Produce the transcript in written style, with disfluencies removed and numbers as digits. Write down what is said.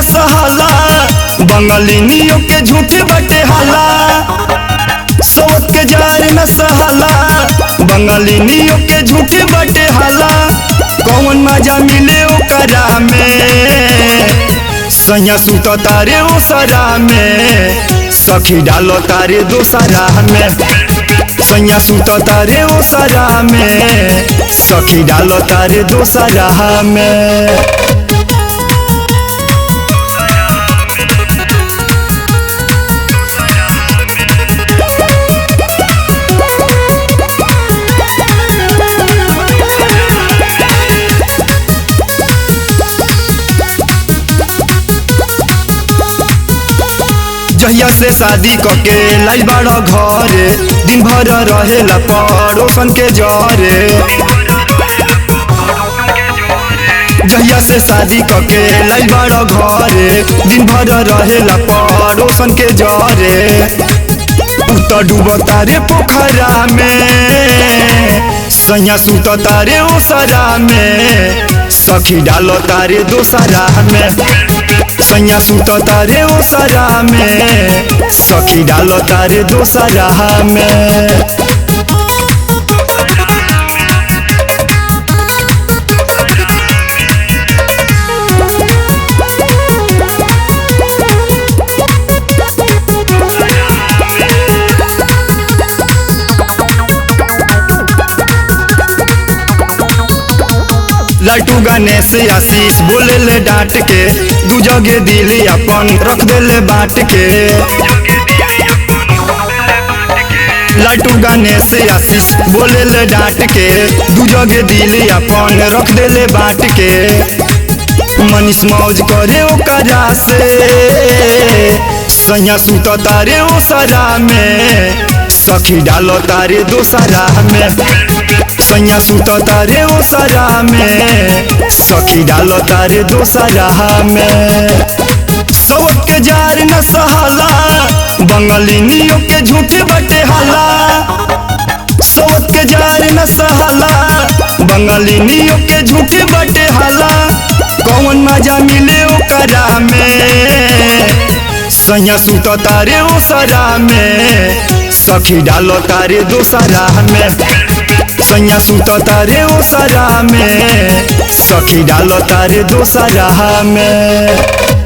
न सहाला, बंगालिनियों के झूठे बटे हाला। सवत के जार न सहाला, बंगालिनियों के झूठे बटे हाला। कौन मजा मिले ओकरा में, सैया सुत तारे ओसरा में, सखी डालो तारे दोसरा में। सैया सुत तारे ओसरा में, सखी डालो तारे दोसरा में। जहिया से शादी कके लाइल बाड़ा घरे, दिन भर रहेला पड़ोसन के जरे। जहिया से शादी कके लाइल बाड़ा घरे, दिन भर रहेला पड़ोसन के जरे। उत डूब तारे पोखरा में, सैया सुत तारे ओसरा में, सखी डालो तारे दोसरा में। सैया सुत तारे ओसरा में, सखी डालो तारे दोसरा में। लाटू गणेश आशीष बोले ले डांट के, दू जगे दिली अपन रख देले बांट के। लाटू गणेश आशीष बोले ले डांट के, दू जगे दिली अपन रख देले बांट के। मनीष मौज करे ओकरा से, सैया सुत तारे ओसरा में, सखी डालो तारे दोसरा में। सैया सुत तारे ओसरा में, सखी डालो तारे दोसरा में। सवत के जार न सहाला, बंगालिनियों के झूठे बटे हाला। सवत के जार न सहाला, बंगालिनियों के झूठे बटे हाला। कौन मजा मिले ओकरा में, सैया सुत तारे ओसरा में, सखी डालो तारे दोसरा में। सैया सुत तारे ओसरा में, सखी डालो तारे दोसरा में।